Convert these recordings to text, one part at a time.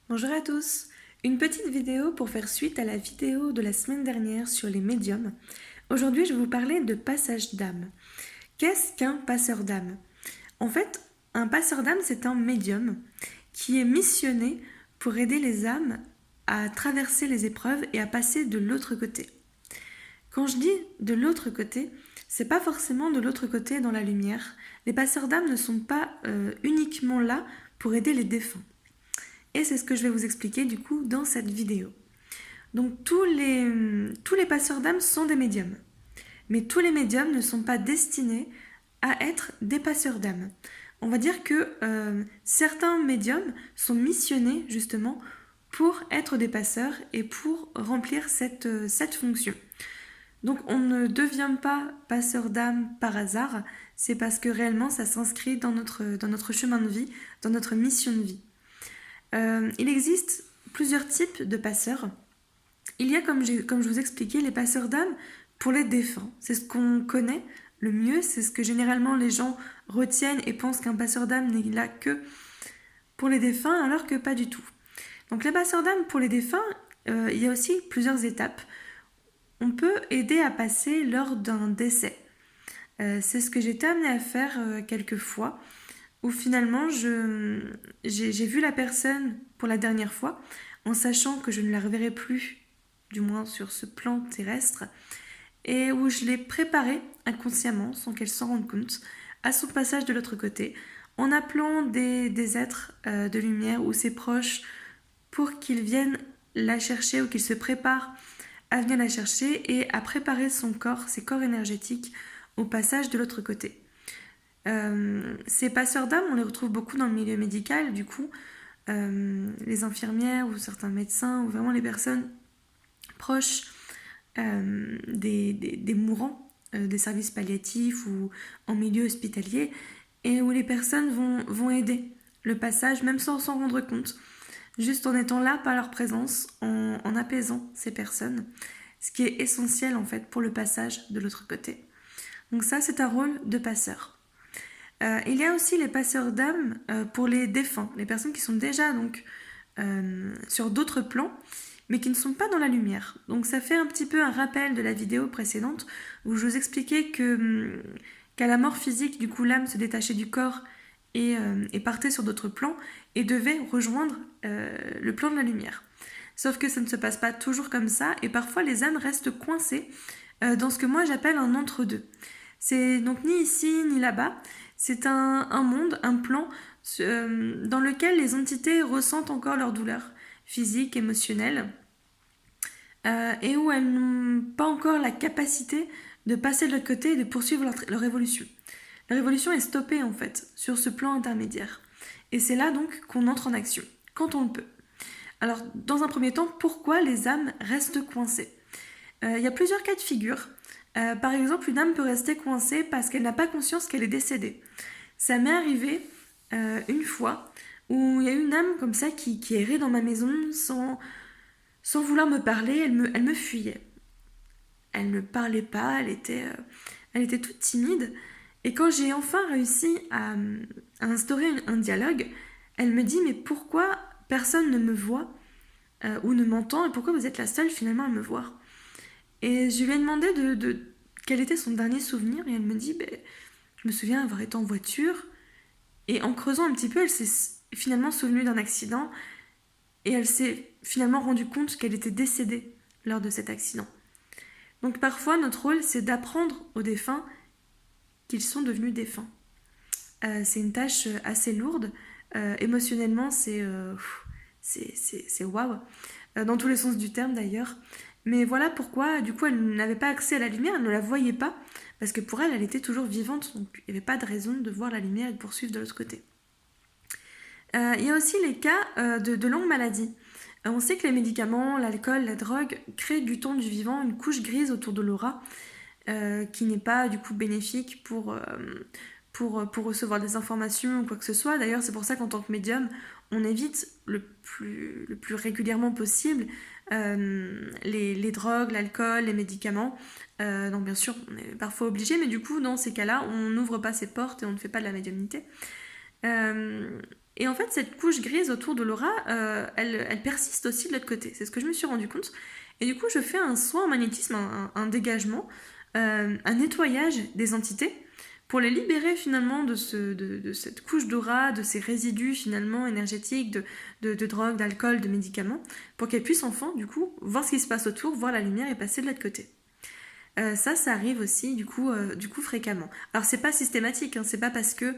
Bonjour à tous, une petite vidéo pour faire suite à la vidéo de la semaine dernière sur les médiums. Aujourd'hui, je vais vous parler de passage d'âme. Qu'est-ce qu'un passeur d'âme? En fait, un passeur d'âme, c'est un médium qui est missionné pour aider les âmes à traverser les épreuves et à passer de l'autre côté. Quand je dis de l'autre côté, c'est pas forcément de l'autre côté dans la lumière. Les passeurs d'âme ne sont pas uniquement là pour aider les défunts. Et c'est ce que je vais vous expliquer du coup dans cette vidéo. Donc tous les passeurs d'âme sont des médiums. Mais tous les médiums ne sont pas destinés à être des passeurs d'âme. On va dire que certains médiums sont missionnés justement pour être des passeurs et pour remplir cette fonction. Donc on ne devient pas passeur d'âme par hasard, c'est parce que réellement ça s'inscrit dans notre chemin de vie, dans notre mission de vie. Il existe plusieurs types de passeurs. Il y a, comme je vous expliquais, les passeurs d'âme pour les défunts. C'est ce qu'on connaît le mieux, c'est ce que généralement les gens retiennent et pensent qu'un passeur d'âme n'est là que pour les défunts, alors que pas du tout. Donc les passeurs d'âme pour les défunts, il y a aussi plusieurs étapes. On peut aider à passer lors d'un décès. C'est ce que j'ai été amenée à faire quelques fois, où finalement j'ai vu la personne pour la dernière fois, en sachant que je ne la reverrai plus, du moins sur ce plan terrestre, et où je l'ai préparée inconsciemment, sans qu'elle s'en rende compte, à son passage de l'autre côté, en appelant des êtres de lumière ou ses proches pour qu'ils viennent la chercher ou qu'ils se préparent à venir la chercher et à préparer son corps, ses corps énergétiques, au passage de l'autre côté. Ces passeurs d'âme, on les retrouve beaucoup dans le milieu médical, du coup, les infirmières ou certains médecins, ou vraiment les personnes proches des mourants, des services palliatifs ou en milieu hospitalier, et où les personnes vont aider le passage, même sans s'en rendre compte, juste en étant là par leur présence, en apaisant ces personnes, ce qui est essentiel en fait pour le passage de l'autre côté. Donc ça, c'est un rôle de passeur. Il y a aussi les passeurs d'âme pour les défunts, les personnes qui sont déjà donc sur d'autres plans, mais qui ne sont pas dans la lumière. Donc ça fait un petit peu un rappel de la vidéo précédente où je vous expliquais qu'à la mort physique, du coup, l'âme se détachait du corps et partait sur d'autres plans et devait rejoindre le plan de la lumière. Sauf que ça ne se passe pas toujours comme ça et parfois les âmes restent coincées dans ce que moi j'appelle un entre-deux. C'est donc ni ici ni là-bas, c'est un monde, un plan dans lequel les entités ressentent encore leur douleur physique, émotionnelle, et où elles n'ont pas encore la capacité de passer de l'autre côté et de poursuivre leur évolution. La révolution est stoppée en fait sur ce plan intermédiaire. Et c'est là donc qu'on entre en action, quand on le peut. Alors dans un premier temps, pourquoi les âmes restent coincées? Il y a plusieurs cas de figure. Par exemple, une âme peut rester coincée parce qu'elle n'a pas conscience qu'elle est décédée. Ça m'est arrivé une fois où il y a une âme comme ça qui errait dans ma maison sans vouloir me parler, elle me fuyait. Elle ne parlait pas, elle était toute timide. Et quand j'ai enfin réussi à instaurer un dialogue, elle me dit mais pourquoi personne ne me voit ou ne m'entend et pourquoi vous êtes la seule finalement à me voir? Et je lui ai demandé quel était son dernier souvenir et elle me dit je me souviens avoir été en voiture et en creusant un petit peu elle s'est finalement souvenue d'un accident et elle s'est finalement rendue compte qu'elle était décédée lors de cet accident. Donc parfois notre rôle c'est d'apprendre aux défunts qu'ils sont devenus défunts. C'est une tâche assez lourde, émotionnellement c'est waouh, dans tous les sens du terme d'ailleurs. Mais voilà pourquoi, du coup, elle n'avait pas accès à la lumière, elle ne la voyait pas, parce que pour elle, elle était toujours vivante, donc il n'y avait pas de raison de voir la lumière et de poursuivre de l'autre côté. Il y a aussi les cas de longues maladies. On sait que les médicaments, l'alcool, la drogue créent du temps du vivant une couche grise autour de l'aura, qui n'est pas du coup bénéfique pour recevoir des informations ou quoi que ce soit. D'ailleurs, c'est pour ça qu'en tant que médium, on évite le plus régulièrement possible les drogues, l'alcool, les médicaments. Donc bien sûr, on est parfois obligé, mais du coup, dans ces cas-là, on n'ouvre pas ses portes et on ne fait pas de la médiumnité. Et en fait, cette couche grise autour de l'aura, elle persiste aussi de l'autre côté. C'est ce que je me suis rendu compte. Et du coup, je fais un soin en magnétisme, un dégagement, un nettoyage des entités pour les libérer finalement de cette couche d'aura, de ces résidus finalement énergétiques, de drogue, d'alcool, de médicaments, pour qu'elles puissent enfin, du coup, voir ce qui se passe autour, voir la lumière et passer de l'autre côté. Ça arrive aussi du coup fréquemment. Alors c'est pas systématique, hein, c'est pas parce que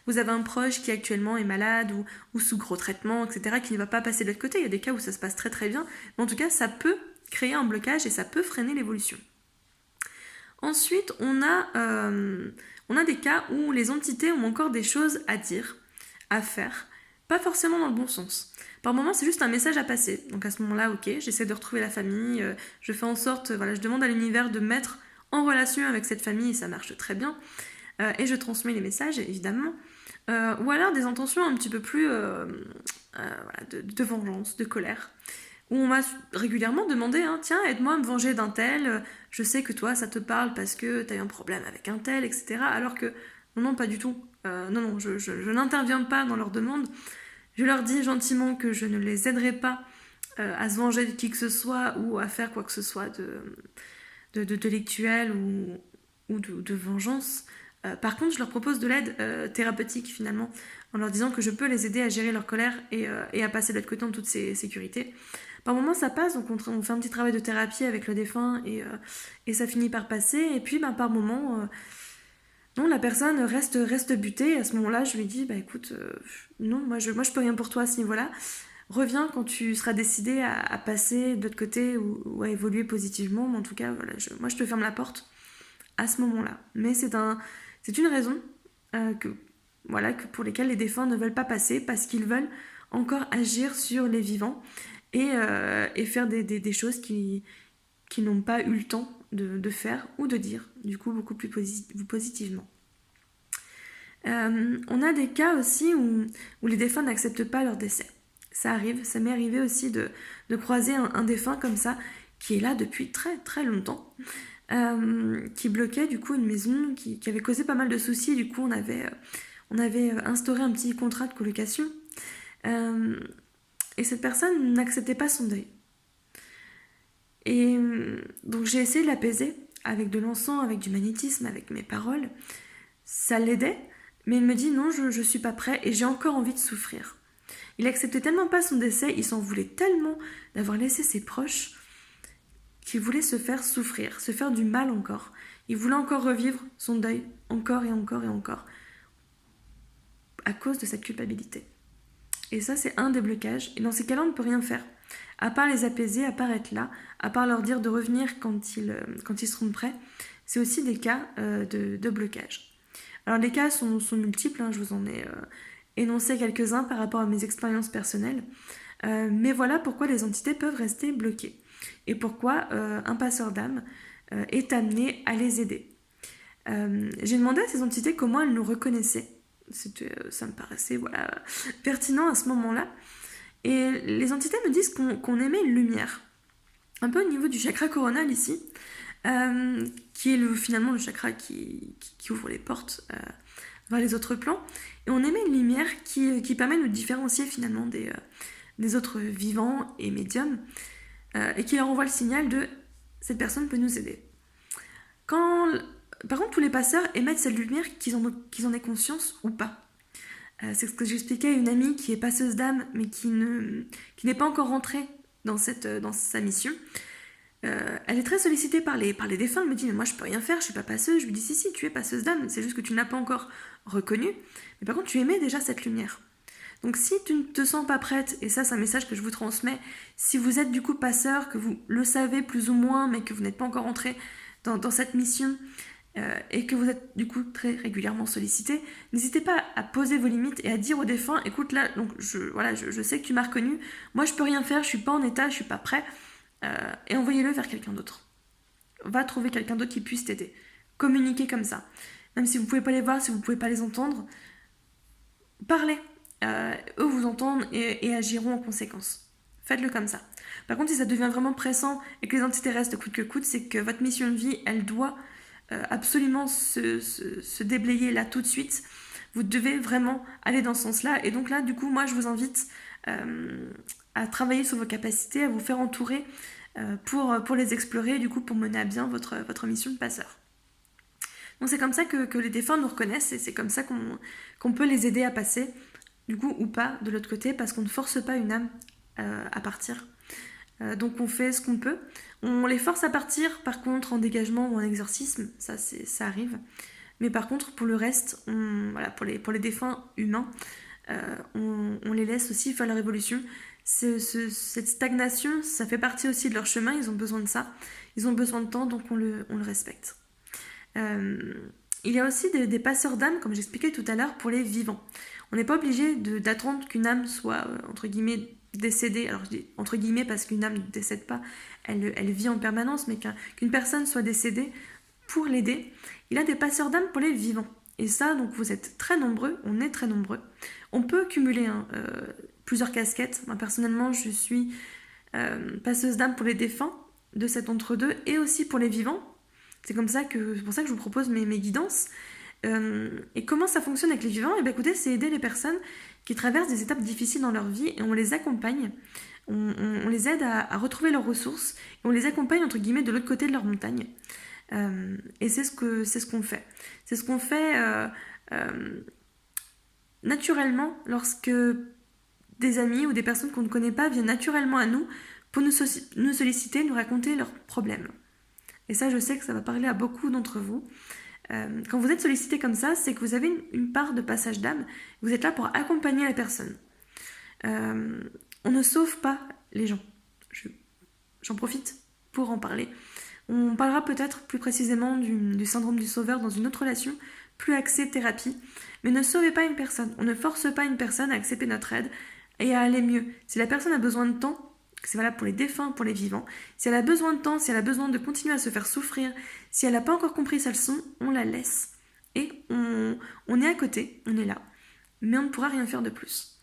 vous avez un proche qui actuellement est malade ou sous gros traitement, etc., qui ne va pas passer de l'autre côté. Il y a des cas où ça se passe très très bien, mais en tout cas ça peut créer un blocage et ça peut freiner l'évolution. Ensuite, on a des cas où les entités ont encore des choses à dire, à faire, pas forcément dans le bon sens. Par moment, c'est juste un message à passer. Donc à ce moment-là, ok, j'essaie de retrouver la famille, je fais en sorte, je demande à l'univers de me mettre en relation avec cette famille, et ça marche très bien. Et je transmets les messages, évidemment. Ou alors des intentions un petit peu plus de vengeance, de colère, où on m'a régulièrement demandé, hein, tiens, aide-moi à me venger d'un tel, je sais que toi, ça te parle parce que t'as eu un problème avec un tel, etc. Alors que, non, pas du tout. Non, je n'interviens pas dans leurs demandes. Je leur dis gentiment que je ne les aiderai pas à se venger de qui que ce soit ou à faire quoi que ce soit de délictuel ou de vengeance. Par contre, je leur propose de l'aide thérapeutique finalement, en leur disant que je peux les aider à gérer leur colère et à passer de l'autre côté en toute sécurité. Par moments, ça passe, donc on fait un petit travail de thérapie avec le défunt et ça finit par passer. Et puis, par moments, non, la personne reste butée. Et à ce moment-là, je lui dis, écoute, non, moi je peux rien pour toi à ce niveau-là. Reviens quand tu seras décidé à passer de l'autre côté ou à évoluer positivement. Mais en tout cas, voilà, moi je te ferme la porte à ce moment-là. Mais c'est une raison que pour lesquelles les défunts ne veulent pas passer, parce qu'ils veulent encore agir sur les vivants et faire des choses qu'ils n'ont pas eu le temps de faire ou de dire, du coup beaucoup plus positivement. On a des cas aussi où les défunts n'acceptent pas leur décès. Ça arrive, ça m'est arrivé aussi de croiser un défunt comme ça, qui est là depuis très très longtemps, qui bloquait du coup une maison, qui avait causé pas mal de soucis. Du coup, on avait instauré un petit contrat de colocation. Et cette personne n'acceptait pas son deuil. Et donc j'ai essayé de l'apaiser avec de l'encens, avec du magnétisme, avec mes paroles. Ça l'aidait, mais il me dit non, je suis pas prêt et j'ai encore envie de souffrir. Il acceptait tellement pas son décès, il s'en voulait tellement d'avoir laissé ses proches qu'il voulait se faire souffrir, se faire du mal encore. Il voulait encore revivre son deuil, encore et encore et encore, à cause de cette culpabilité. Et ça, c'est un des blocages. Et dans ces cas-là, on ne peut rien faire. À part les apaiser, à part être là, à part leur dire de revenir quand ils seront prêts. C'est aussi des cas de blocage. Alors les cas sont multiples, hein, je vous en ai énoncé quelques-uns par rapport à mes expériences personnelles. Mais voilà pourquoi les entités peuvent rester bloquées. Et pourquoi un passeur d'âme est amené à les aider. J'ai demandé à ces entités comment elles nous reconnaissaient. Ça me paraissait pertinent à ce moment-là. Et les entités me disent qu'on émet une lumière, un peu au niveau du chakra coronal ici, qui est finalement le chakra qui ouvre les portes vers les autres plans. Et on émet une lumière qui permet de nous différencier finalement des autres vivants et médiums, et qui leur envoie le signal de « cette personne peut nous aider ». Par contre, tous les passeurs émettent cette lumière, qu'ils en aient conscience ou pas. C'est ce que j'expliquais à une amie qui est passeuse d'âme, mais qui n'est pas encore rentrée dans sa mission. Elle est très sollicitée par les défunts. Elle me dit, mais moi je peux rien faire, je suis pas passeuse. Je lui dis, si, tu es passeuse d'âme, c'est juste que tu ne l'as pas encore reconnue. Mais par contre, tu émets déjà cette lumière. Donc si tu ne te sens pas prête, et ça c'est un message que je vous transmets, si vous êtes du coup passeur, que vous le savez plus ou moins, mais que vous n'êtes pas encore rentré dans cette mission, et que vous êtes du coup très régulièrement sollicité, n'hésitez pas à poser vos limites et à dire aux défunts, écoute là, donc je sais que tu m'as reconnu, moi je peux rien faire, je suis pas en état, je suis pas prêt, et envoyez-le vers quelqu'un d'autre. Va trouver quelqu'un d'autre qui puisse t'aider. Communiquez comme ça. Même si vous pouvez pas les voir, si vous pouvez pas les entendre, parlez. Eux vous entendent et agiront en conséquence. Faites-le comme ça. Par contre, si ça devient vraiment pressant et que les entités restent coûte que coûte, c'est que votre mission de vie, elle doit absolument se déblayer là tout de suite, Vous devez vraiment aller dans ce sens-là. Et donc là, du coup, moi, je vous invite à travailler sur vos capacités, à vous faire entourer pour les explorer, et du coup, pour mener à bien votre mission de passeur. Donc c'est comme ça que les défunts nous reconnaissent, et c'est comme ça qu'on peut les aider à passer, du coup, ou pas, de l'autre côté, parce qu'on ne force pas une âme à partir. Donc on fait ce qu'on peut. On les force à partir, par contre, en dégagement ou en exorcisme, ça arrive. Mais par contre, pour le reste, voilà, pour les défunts humains, on les laisse aussi faire leur évolution. Cette stagnation, ça fait partie aussi de leur chemin, ils ont besoin de ça. Ils ont besoin de temps, donc on le respecte. Il y a aussi des passeurs d'âme, comme j'expliquais tout à l'heure, pour les vivants. On n'est pas obligé d'attendre qu'une âme soit, entre guillemets, décédée. Alors je dis entre guillemets parce qu'une âme ne décède pas, elle vit en permanence, mais qu'une personne soit décédée pour l'aider. Il y a des passeurs d'âme pour les vivants. Et ça, donc vous êtes très nombreux, on est très nombreux. On peut cumuler plusieurs casquettes. Moi, personnellement, je suis passeuse d'âme pour les défunts, de cet entre-deux, et aussi pour les vivants. C'est pour ça que je vous propose mes guidances. Et comment ça fonctionne avec les vivants? Eh bien, écoutez, c'est aider les personnes qui traversent des étapes difficiles dans leur vie, et on les accompagne. On les aide à retrouver leurs ressources, et on les accompagne, entre guillemets, de l'autre côté de leur montagne. Et c'est ce qu'on fait. C'est ce qu'on fait naturellement lorsque des amis ou des personnes qu'on ne connaît pas viennent naturellement à nous pour nous solliciter, nous raconter leurs problèmes. Et ça, je sais que ça va parler à beaucoup d'entre vous. Quand vous êtes sollicité comme ça, c'est que vous avez une part de passage d'âme. Vous êtes là pour accompagner la personne. On ne sauve pas les gens. J'en profite pour en parler. On parlera peut-être plus précisément du syndrome du sauveur dans une autre relation, plus axée thérapie. Mais ne sauvez pas une personne. On ne force pas une personne à accepter notre aide et à aller mieux. Si la personne a besoin de temps, c'est valable pour les défunts, pour les vivants, si elle a besoin de temps, si elle a besoin de continuer à se faire souffrir, si elle n'a pas encore compris sa leçon, on la laisse. Et on est à côté, on est là. Mais on ne pourra rien faire de plus.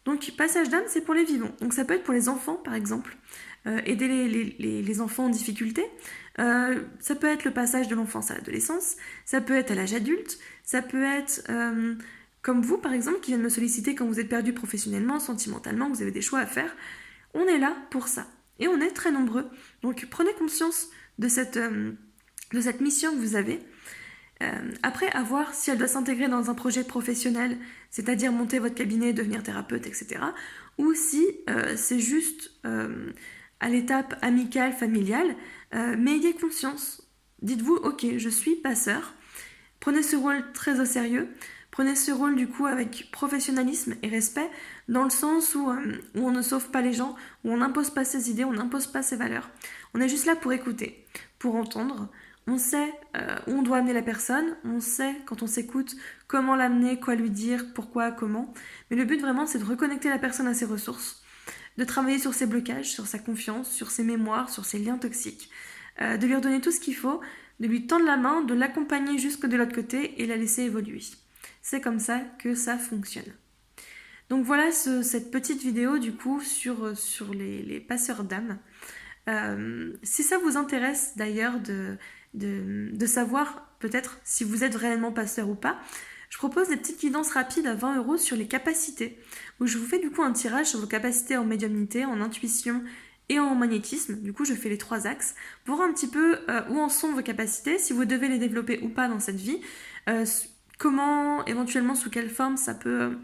Donc, passage d'âme, c'est pour les vivants. Donc, ça peut être pour les enfants, par exemple. Aider les enfants en difficulté. Ça peut être le passage de l'enfance à l'adolescence. Ça peut être à l'âge adulte. Ça peut être comme vous, par exemple, qui vient de me solliciter quand vous êtes perdu professionnellement, sentimentalement, que vous avez des choix à faire. On est là pour ça. Et on est très nombreux. Donc, prenez conscience de cette mission que vous avez. Après, à voir si elle doit s'intégrer dans un projet professionnel, c'est-à-dire monter votre cabinet, devenir thérapeute, etc. Ou si c'est juste à l'étape amicale, familiale, mais ayez conscience. Dites-vous, ok, je suis passeur. Prenez ce rôle très au sérieux. Prenez ce rôle du coup avec professionnalisme et respect, dans le sens où on ne sauve pas les gens, où on n'impose pas ses idées, on n'impose pas ses valeurs. On est juste là pour écouter, pour entendre. On sait où on doit amener la personne, on sait quand on s'écoute comment l'amener, quoi lui dire, pourquoi, comment. Mais le but vraiment c'est de reconnecter la personne à ses ressources, de travailler sur ses blocages, sur sa confiance, sur ses mémoires, sur ses liens toxiques, de lui redonner tout ce qu'il faut, de lui tendre la main, de l'accompagner jusque de l'autre côté et la laisser évoluer. C'est comme ça que ça fonctionne. Donc voilà cette petite vidéo du coup sur les passeurs d'âme. Si ça vous intéresse d'ailleurs de savoir peut-être si vous êtes réellement passeur ou pas, je propose des petites guidances rapides à 20 € sur les capacités, où je vous fais du coup un tirage sur vos capacités en médiumnité, en intuition et en magnétisme. Du coup, je fais les 3 axes pour voir un petit peu où en sont vos capacités, si vous devez les développer ou pas dans cette vie, comment, éventuellement, sous quelle forme ça peut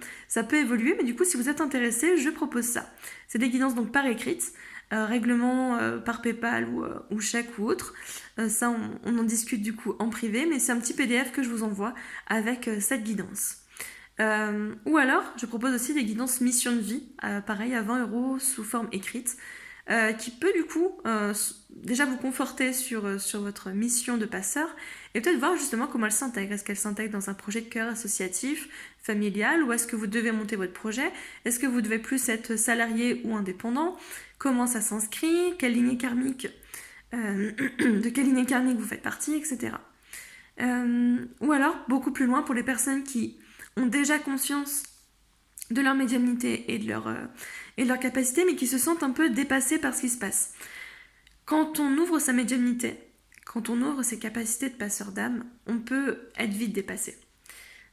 évoluer. Mais du coup, si vous êtes intéressé, je propose ça. C'est des guidances donc par écrite, règlement par PayPal ou chèque ou autre. Ça, on en discute du coup en privé, mais c'est un petit PDF que je vous envoie avec cette guidance. Ou alors, je propose aussi des guidances mission de vie, pareil, à 20 € sous forme écrite, qui peut du coup déjà vous conforter sur votre mission de passeur et peut-être voir justement comment elle s'intègre. Est-ce qu'elle s'intègre dans un projet de cœur associatif, familial, ou est-ce que vous devez monter votre projet? Est-ce que vous devez plus être salarié ou indépendant? Comment ça s'inscrit? Quelle lignée karmique de quelle lignée karmique vous faites partie, etc. Ou alors, beaucoup plus loin, pour les personnes qui ont déjà conscience de leur médiumnité et de leur capacité, mais qui se sentent un peu dépassées par ce qui se passe. Quand on ouvre sa médiumnité, quand on ouvre ses capacités de passeur d'âme, on peut être vite dépassé.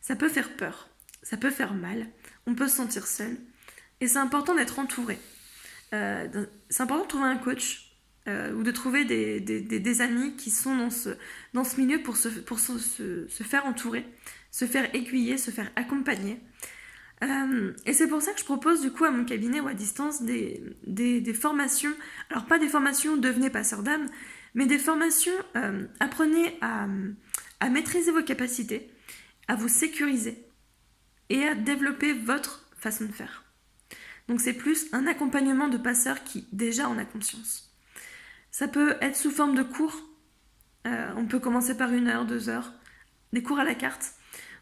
Ça peut faire peur. ça peut faire mal, on peut se sentir seul, et c'est important d'être entouré. C'est important de trouver un coach ou de trouver des amis qui sont dans ce milieu pour se faire entourer, se faire aiguiller, se faire accompagner. Et c'est pour ça que je propose du coup à mon cabinet ou à distance des formations, alors pas des formations devenez passeur d'âme, mais des formations apprenez à maîtriser vos capacités, à vous sécuriser et à développer votre façon de faire. Donc c'est plus un accompagnement de passeurs qui déjà en a conscience. Ça peut être sous forme de cours, on peut commencer par 1 heure, 2 heures, des cours à la carte,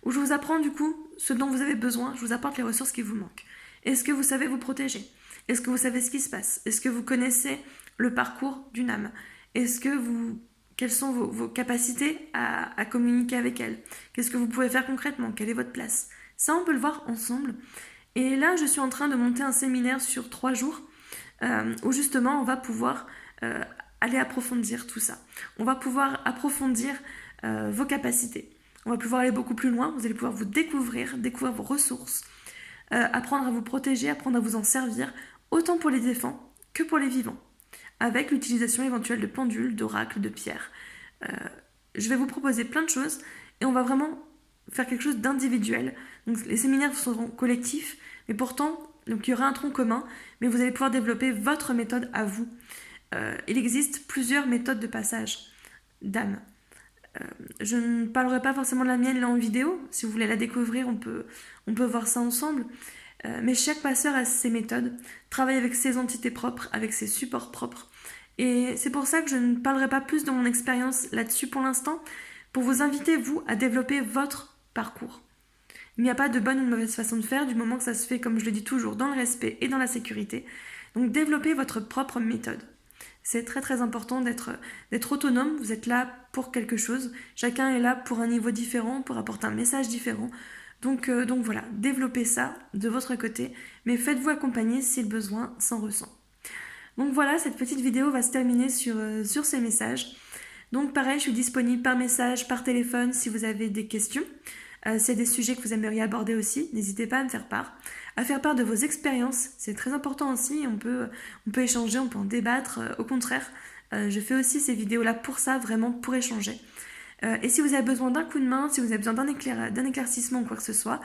où je vous apprends du coup ce dont vous avez besoin, je vous apporte les ressources qui vous manquent. Est-ce que vous savez vous protéger? Est-ce que vous savez ce qui se passe? Est-ce que vous connaissez le parcours d'une âme? Quelles sont vos capacités à communiquer avec elle? Qu'est-ce que vous pouvez faire concrètement? Quelle est votre place? Ça, on peut le voir ensemble. Et là, je suis en train de monter un séminaire sur 3 jours où justement, on va pouvoir aller approfondir tout ça. On va pouvoir approfondir vos capacités. On va pouvoir aller beaucoup plus loin. Vous allez pouvoir vous découvrir vos ressources, apprendre à vous protéger, apprendre à vous en servir, autant pour les défunts que pour les vivants, avec l'utilisation éventuelle de pendules, d'oracles, de pierres. Je vais vous proposer plein de choses et on va vraiment faire quelque chose d'individuel. Donc les séminaires seront collectifs, mais pourtant, donc il y aura un tronc commun, mais vous allez pouvoir développer votre méthode à vous. Il existe plusieurs méthodes de passage d'âme. Je ne parlerai pas forcément de la mienne là en vidéo. Si vous voulez la découvrir, on peut voir ça ensemble. Mais chaque passeur a ses méthodes, travaille avec ses entités propres, avec ses supports propres. Et c'est pour ça que je ne parlerai pas plus de mon expérience là-dessus pour l'instant, pour vous inviter, vous, à développer votre parcours. Il n'y a pas de bonne ou de mauvaise façon de faire, du moment que ça se fait, comme je le dis toujours, dans le respect et dans la sécurité. Donc développez votre propre méthode. C'est très très important d'être autonome, vous êtes là pour quelque chose, chacun est là pour un niveau différent, pour apporter un message différent. Donc voilà, développez ça de votre côté, mais faites-vous accompagner si le besoin s'en ressent. Donc voilà, cette petite vidéo va se terminer sur ces messages. Donc pareil, je suis disponible par message, par téléphone si vous avez des questions. C'est des sujets que vous aimeriez aborder aussi, n'hésitez pas à me faire part. À faire part de vos expériences, c'est très important aussi, on peut échanger, on peut en débattre, au contraire. Je fais aussi ces vidéos-là pour ça, vraiment pour échanger. Et si vous avez besoin d'un coup de main, si vous avez besoin d'un éclaircissement ou quoi que ce soit,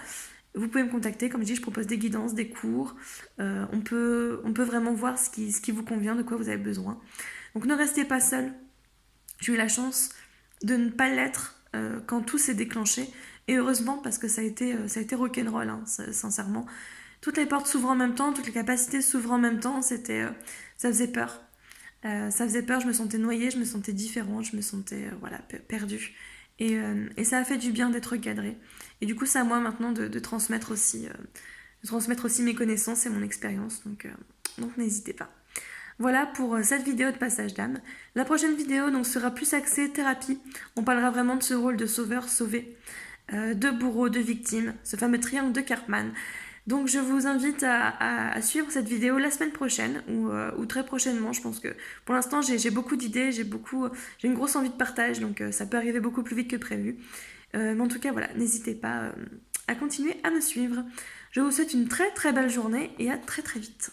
vous pouvez me contacter. Comme je dis, je propose des guidances, des cours. On peut vraiment voir ce qui vous convient, de quoi vous avez besoin. Donc ne restez pas seul. J'ai eu la chance de ne pas l'être quand tout s'est déclenché. Et heureusement, parce que ça a été rock'n'roll, hein, sincèrement. Toutes les portes s'ouvrent en même temps, toutes les capacités s'ouvrent en même temps. Ça faisait peur. Ça faisait peur, je me sentais noyée, je me sentais différente, je me sentais perdue. Et ça a fait du bien d'être recadrée. Et du coup, c'est à moi maintenant de transmettre aussi mes connaissances et mon expérience. Donc n'hésitez pas. Voilà pour cette vidéo de passage d'âme. La prochaine vidéo donc, sera plus axée thérapie. On parlera vraiment de ce rôle de sauveur, sauvé, de bourreau, de victime, ce fameux triangle de Karpman. Donc je vous invite à suivre cette vidéo la semaine prochaine ou très prochainement. Je pense que pour l'instant j'ai beaucoup d'idées, j'ai une grosse envie de partage, donc ça peut arriver beaucoup plus vite que prévu. Mais en tout cas voilà, n'hésitez pas à continuer à me suivre. Je vous souhaite une très très belle journée et à très très vite.